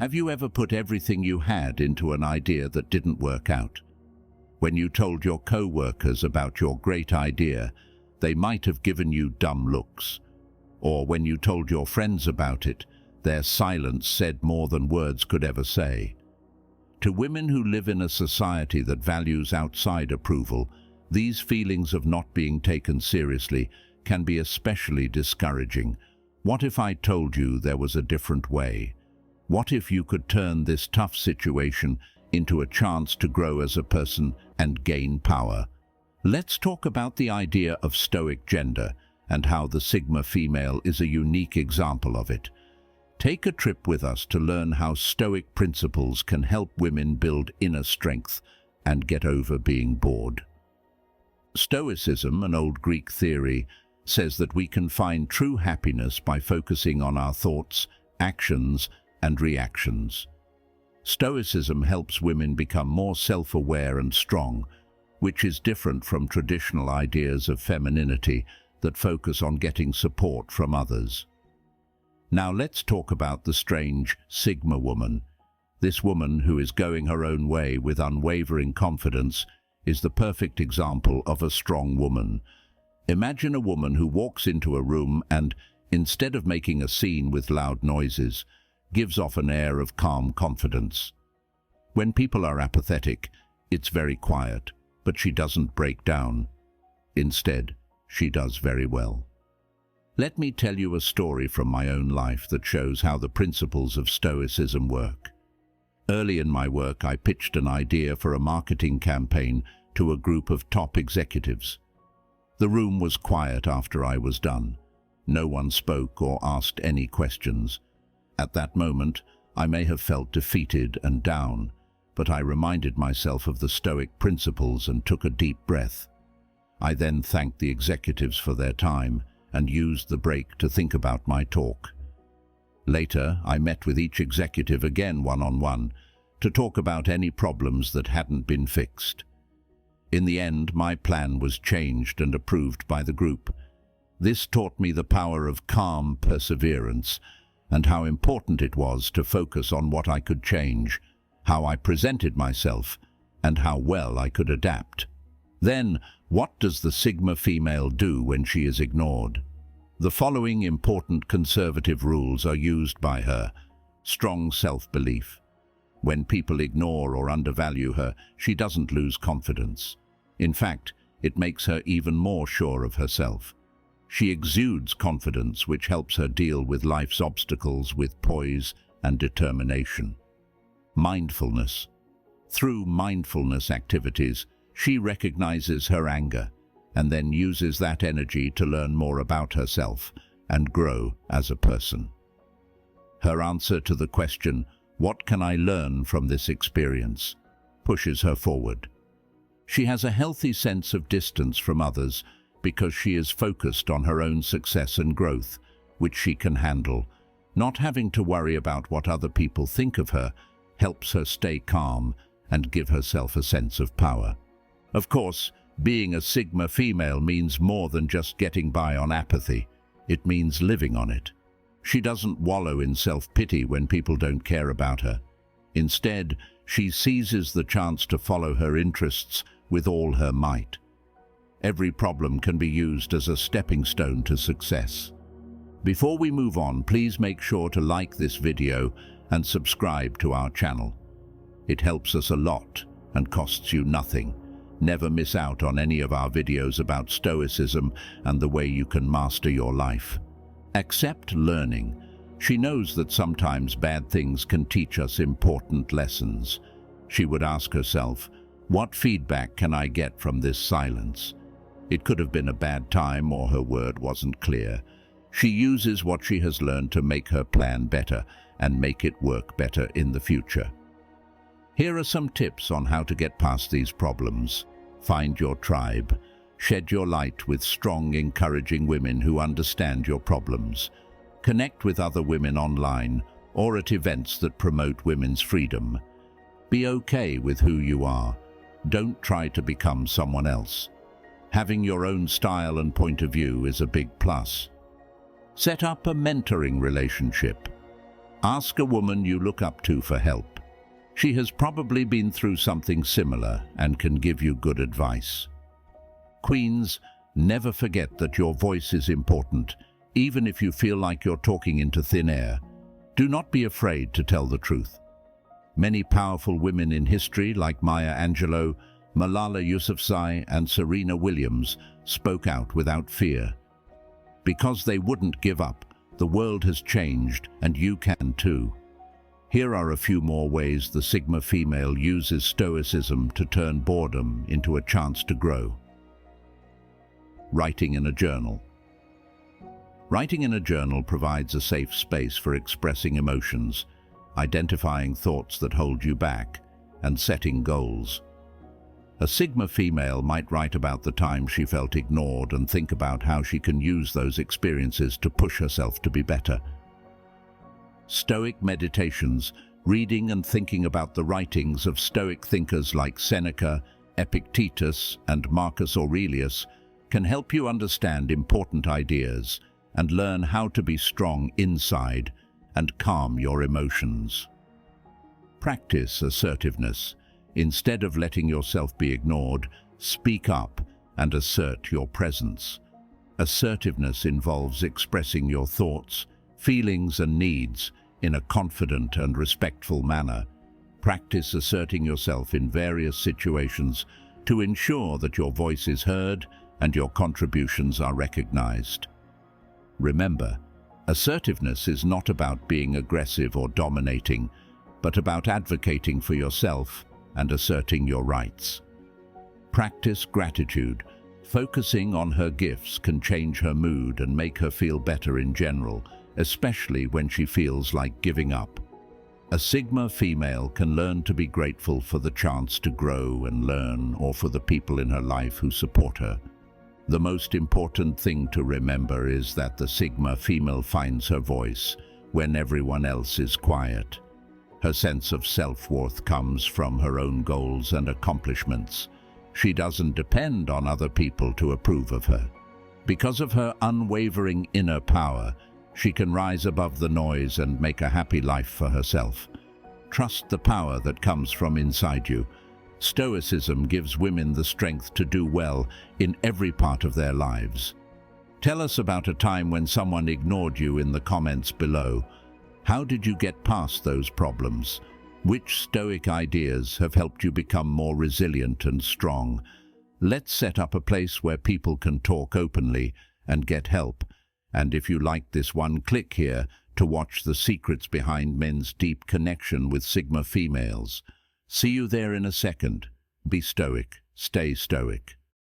Have you ever put everything you had into an idea that didn't work out? When you told your coworkers about your great idea, they might have given you dumb looks. Or when you told your friends about it, their silence said more than words could ever say. To women who live in a society that values outside approval, these feelings of not being taken seriously can be especially discouraging. What if I told you there was a different way? What if you could turn this tough situation into a chance to grow as a person and gain power? Let's talk about the idea of Stoic gender and how the Sigma female is a unique example of it. Take a trip with us to learn how Stoic principles can help women build inner strength and get over being bored. Stoicism, an old Greek theory, says that we can find true happiness by focusing on our thoughts, actions, and reactions. Stoicism helps women become more self-aware and strong, which is different from traditional ideas of femininity that focus on getting support from others. Now let's talk about the strange Sigma woman. This woman, who is going her own way with unwavering confidence, is the perfect example of a strong woman. Imagine a woman who walks into a room and, instead of making a scene with loud noises, gives off an air of calm confidence. When people are apathetic, it's very quiet, but she doesn't break down. Instead, she does very well. Let me tell you a story from my own life that shows how the principles of Stoicism work. Early in my work, I pitched an idea for a marketing campaign to a group of top executives. The room was quiet after I was done. No one spoke or asked any questions. At that moment, I may have felt defeated and down, but I reminded myself of the Stoic principles and took a deep breath. I then thanked the executives for their time and used the break to think about my talk. Later, I met with each executive again one-on-one to talk about any problems that hadn't been fixed. In the end, my plan was changed and approved by the group. This taught me the power of calm perseverance and how important it was to focus on what I could change, how I presented myself, and how well I could adapt. Then, what does the Sigma female do when she is ignored? The following important conservative rules are used by her. Strong self-belief. When people ignore or undervalue her, she doesn't lose confidence. In fact, it makes her even more sure of herself. She exudes confidence, which helps her deal with life's obstacles with poise and determination. Mindfulness. Through mindfulness activities, she recognizes her anger and then uses that energy to learn more about herself and grow as a person. Her answer to the question, "What can I learn from this experience?" pushes her forward. She has a healthy sense of distance from others because she is focused on her own success and growth, which she can handle. Not having to worry about what other people think of her helps her stay calm and give herself a sense of power. Of course, being a Sigma female means more than just getting by on apathy. It means living on it. She doesn't wallow in self-pity when people don't care about her. Instead, she seizes the chance to follow her interests with all her might. Every problem can be used as a stepping stone to success. Before we move on, please make sure to like this video and subscribe to our channel. It helps us a lot and costs you nothing. Never miss out on any of our videos about Stoicism and the way you can master your life. Accept learning. She knows that sometimes bad things can teach us important lessons. She would ask herself, what feedback can I get from this silence? It could have been a bad time or her word wasn't clear. She uses what she has learned to make her plan better and make it work better in the future. Here are some tips on how to get past these problems. Find your tribe. Shed your light with strong, encouraging women who understand your problems. Connect with other women online or at events that promote women's freedom. Be okay with who you are. Don't try to become someone else. Having your own style and point of view is a big plus. Set up a mentoring relationship. Ask a woman you look up to for help. She has probably been through something similar and can give you good advice. Queens, never forget that your voice is important, even if you feel like you're talking into thin air. Do not be afraid to tell the truth. Many powerful women in history, like Maya Angelou, Malala Yousafzai, and Serena Williams, spoke out without fear. Because they wouldn't give up, the world has changed, and you can too. Here are a few more ways the Sigma female uses Stoicism to turn boredom into a chance to grow. Writing in a journal. Writing in a journal provides a safe space for expressing emotions, identifying thoughts that hold you back, and setting goals. A Sigma female might write about the time she felt ignored and think about how she can use those experiences to push herself to be better. Stoic meditations, reading and thinking about the writings of Stoic thinkers like Seneca, Epictetus, and Marcus Aurelius, can help you understand important ideas and learn how to be strong inside and calm your emotions. Practice assertiveness. Instead of letting yourself be ignored, speak up and assert your presence. Assertiveness involves expressing your thoughts, feelings, and needs in a confident and respectful manner. Practice asserting yourself in various situations to ensure that your voice is heard and your contributions are recognized. Remember, assertiveness is not about being aggressive or dominating, but about advocating for yourself and asserting your rights. Practice gratitude. Focusing on her gifts can change her mood and make her feel better in general, especially when she feels like giving up. A Sigma female can learn to be grateful for the chance to grow and learn, or for the people in her life who support her. The most important thing to remember is that the Sigma female finds her voice when everyone else is quiet. Her sense of self-worth comes from her own goals and accomplishments. She doesn't depend on other people to approve of her. Because of her unwavering inner power, she can rise above the noise and make a happy life for herself. Trust the power that comes from inside you. Stoicism gives women the strength to do well in every part of their lives. Tell us about a time when someone ignored you in the comments below. How did you get past those problems? Which Stoic ideas have helped you become more resilient and strong? Let's set up a place where people can talk openly and get help. And if you like this one, click here to watch the secrets behind men's deep connection with Sigma females. See you there in a second. Be stoic. Stay stoic.